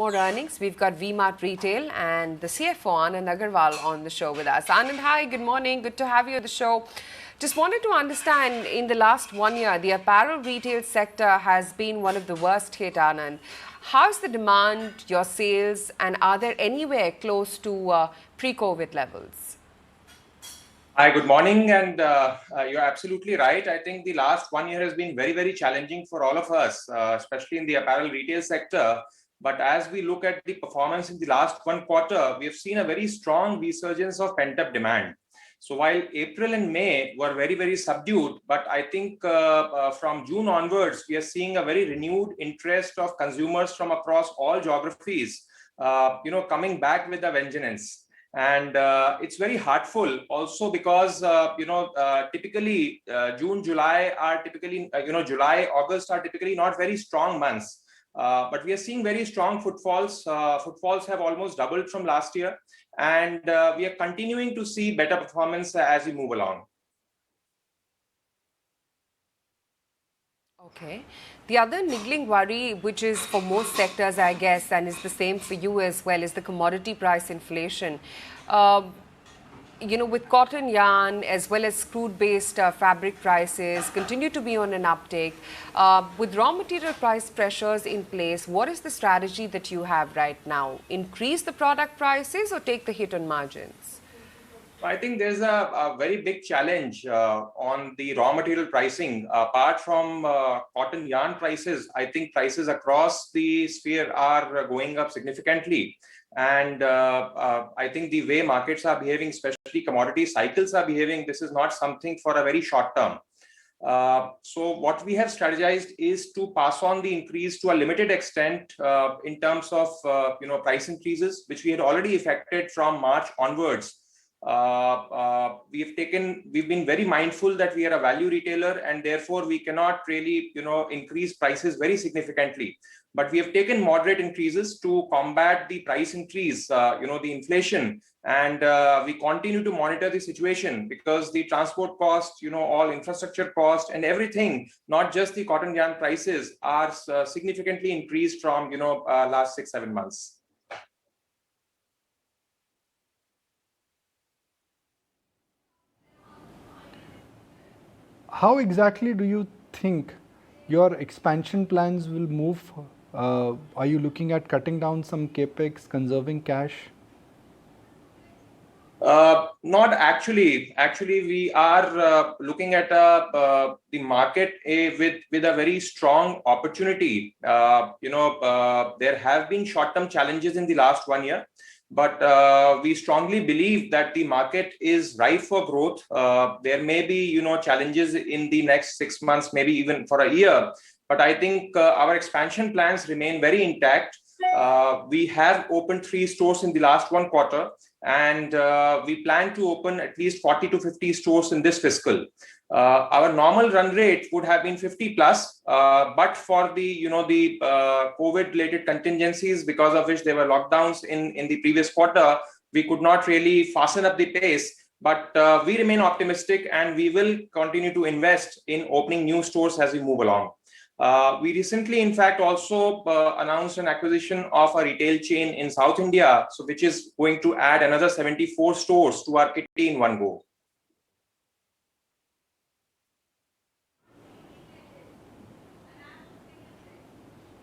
More earnings. We've got V-Mart Retail and the CFO Anand Agarwal on the show with us. Anand, hi, good morning. Good to have you on the show. Just wanted to understand, in the last 1 year, the apparel retail sector has been one of the worst hit, Anand. How's the demand, your sales, and are there anywhere close to pre-COVID levels? Hi, good morning. And you're absolutely right. I think the last 1 year has been very, very challenging for all of us, especially in the apparel retail sector. But as we look at the performance in the last one quarter, we have seen a very strong resurgence of pent-up demand. So while April and May were very, very subdued, but I think from June onwards, we are seeing a very renewed interest of consumers from across all geographies, coming back with a vengeance. And it's very heartful also because typically June, July are typically July, August are typically not very strong months, but we are seeing very strong footfalls. Footfalls have almost doubled from last year, and we are continuing to see better performance as we move along. Okay. The other niggling worry, which is for most sectors, I guess, and is the same for you as well, is the commodity price inflation. With cotton yarn as well as crude-based fabric prices continue to be on an uptick. With raw material price pressures in place, what is the strategy that you have right now? Increase the product prices or take the hit on margins? I think there's a very big challenge on the raw material pricing. Apart from cotton yarn prices, I think prices across the sphere are going up significantly. And I think the way markets are behaving, especially commodity cycles are behaving, this is not something for a very short term. So what we have strategized is to pass on the increase to a limited extent in terms of price increases, which we had already effected from March onwards. We've been very mindful that we are a value retailer and therefore we cannot really increase prices very significantly, but we have taken moderate increases to combat the price increase, the inflation, and we continue to monitor the situation because the transport cost, all infrastructure cost and everything, not just the cotton yarn prices, are significantly increased from last 6-7 months. How exactly do you think your expansion plans will move? Are you looking at cutting down some capex, conserving cash? Not actually. Actually, we are looking at the market with a very strong opportunity. There have been short-term challenges in the last 1 year, but we strongly believe that the market is ripe for growth. There may be challenges in the next 6 months, maybe even for a year, but I think our expansion plans remain very intact. We have opened 3 stores in the last 1 quarter, and we plan to open at least 40 to 50 stores in this fiscal. Our normal run rate would have been 50 plus, but for the COVID related contingencies, because of which there were lockdowns in the previous quarter, we could not really fasten up the pace. But we remain optimistic and we will continue to invest in opening new stores as we move along. We recently, in fact, also announced an acquisition of a retail chain in South India, which is going to add another 74 stores to our kitty in one go.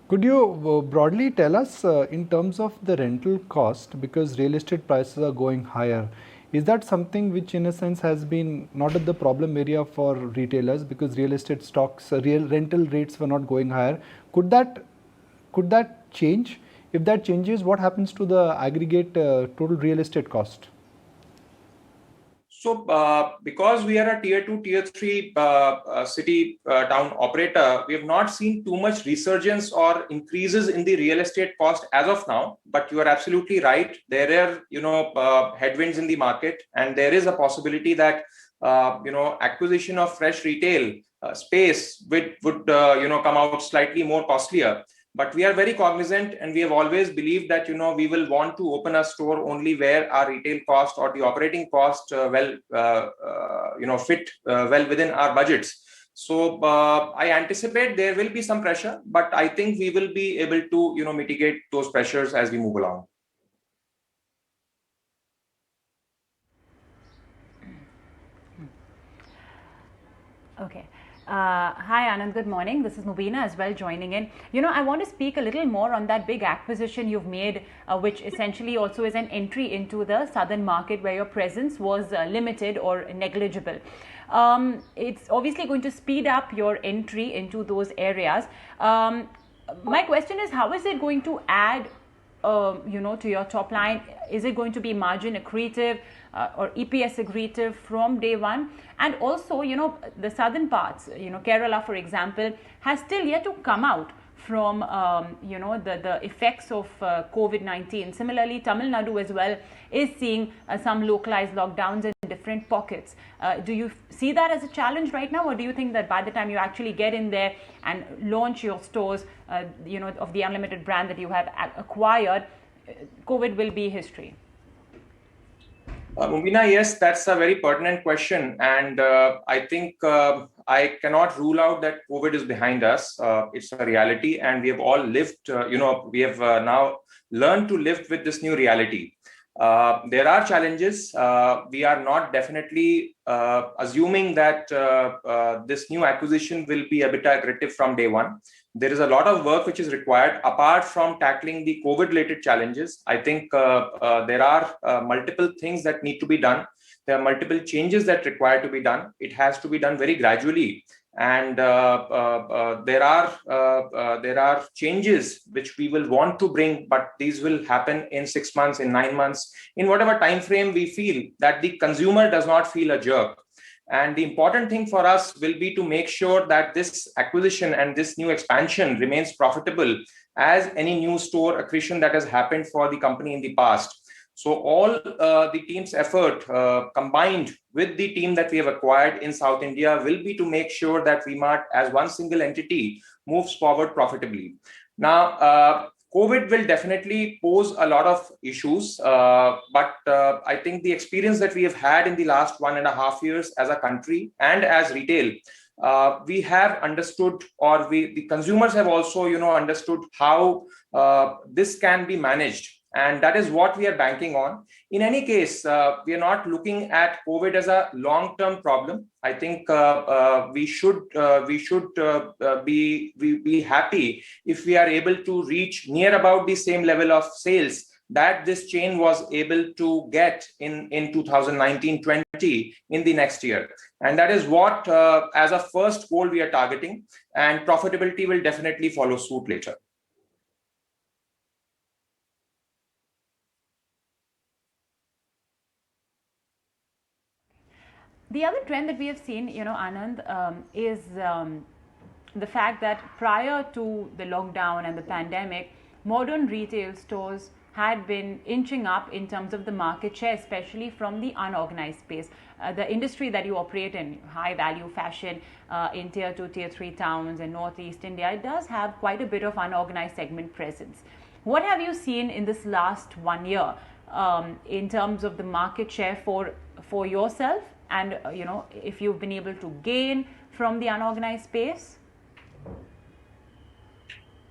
Could you broadly tell us in terms of the rental cost, because real estate prices are going higher, is that something which in a sense has been not at the problem area for retailers because real estate stocks, real rental rates were not going higher? Could that change? If that changes, what happens to the aggregate total real estate cost? So, because we are a tier 2, tier 3 city town operator, we have not seen too much resurgence or increases in the real estate cost as of now. But you are absolutely right. There are headwinds in the market, and there is a possibility that acquisition of fresh retail space would come out slightly more costlier. But we are very cognizant, and we have always believed that we will want to open a store only where our retail cost or the operating cost fit well within our budgets. So I anticipate there will be some pressure, but I think we will be able to mitigate those pressures as we move along. Okay. Hi, Anand. Good morning. This is Mubina as well joining in. I want to speak a little more on that big acquisition you've made, which essentially also is an entry into the southern market where your presence was limited or negligible. It's obviously going to speed up your entry into those areas. My question is, how is it going to add to your top line? Is it going to be margin accretive or EPS accretive from day one? And also, the southern parts, Kerala, for example, has still yet to come out from, the effects of COVID-19. Similarly, Tamil Nadu as well is seeing some localized lockdowns in different pockets. Do you see that as a challenge right now, or do you think that by the time you actually get in there and launch your stores, of the Unlimited brand that you have acquired, COVID will be history? Mubina, yes, that's a very pertinent question. And I think I cannot rule out that COVID is behind us. It's a reality, and we have all lived, we have now learned to live with this new reality. There are challenges. We are not definitely assuming that this new acquisition will be EBITDA accretive from day one. There is a lot of work which is required apart from tackling the COVID-related challenges. I think there are multiple things that need to be done. There are multiple changes that require to be done. It has to be done very gradually. And there are changes which we will want to bring, but these will happen in 6 months, in 9 months, in whatever time frame we feel that the consumer does not feel a jerk. And the important thing for us will be to make sure that this acquisition and this new expansion remains profitable as any new store accretion that has happened for the company in the past. So all the team's effort combined with the team that we have acquired in South India will be to make sure that V-Mart as one single entity moves forward profitably. Now, COVID will definitely pose a lot of issues, but I think the experience that we have had in the last 1.5 years as a country and as retail, we have understood, or the consumers have also, understood how this can be managed. And that is what we are banking on. In any case, we are not looking at COVID as a long-term problem. I think we should be happy if we are able to reach near about the same level of sales that this chain was able to get in 2019-20 in the next year. And that is what, as a first goal, we are targeting. And profitability will definitely follow suit later. The other trend that we have seen, Anand, is the fact that prior to the lockdown and the pandemic, modern retail stores had been inching up in terms of the market share, especially from the unorganized space. The industry that you operate in, high value fashion in tier 2, tier 3 towns in Northeast India, it does have quite a bit of unorganized segment presence. What have you seen in this last 1 year in terms of the market share for yourself? And, if you've been able to gain from the unorganized space?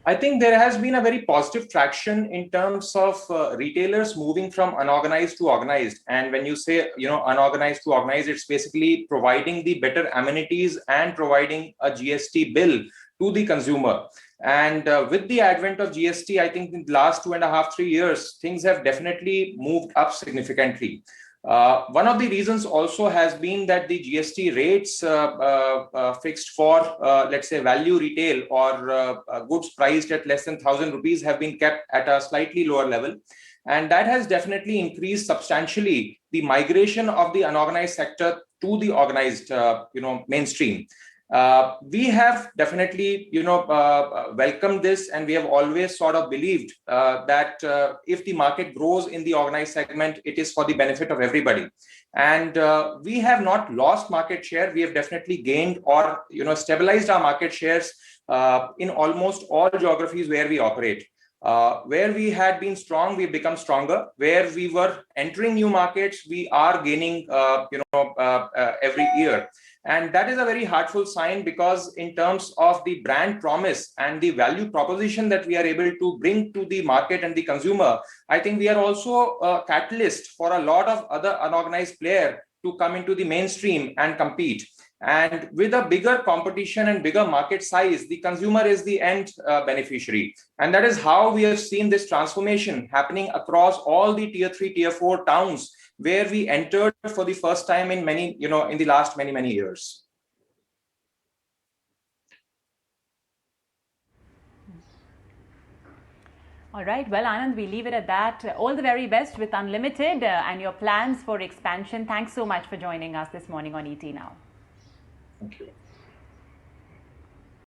I think there has been a very positive traction in terms of retailers moving from unorganized to organized. And when you say, unorganized to organized, it's basically providing the better amenities and providing a GST bill to the consumer. And with the advent of GST, I think in the last 2.5, 3 years, things have definitely moved up significantly. One of the reasons also has been that the GST rates fixed for, let's say, value retail or goods priced at less than 1,000 rupees have been kept at a slightly lower level. And that has definitely increased substantially the migration of the unorganized sector to the organized, mainstream. We have definitely, welcomed this, and we have always sort of believed that if the market grows in the organized segment, it is for the benefit of everybody. And we have not lost market share. We have definitely gained or, stabilized our market shares in almost all geographies where we operate. Where we had been strong, we've become stronger. Where we were entering new markets, we are gaining, every year. And that is a very heartful sign, because in terms of the brand promise and the value proposition that we are able to bring to the market and the consumer, I think we are also a catalyst for a lot of other unorganized players to come into the mainstream and compete. And with a bigger competition and bigger market size, the consumer is the end beneficiary. And that is how we have seen this transformation happening across all the tier 3, tier 4 towns, where we entered for the first time in many, in the last many years. All right. Well, Anand, we leave it at that. All the very best with Unlimited and your plans for expansion. Thanks so much for joining us this morning on ET Now. Thank you.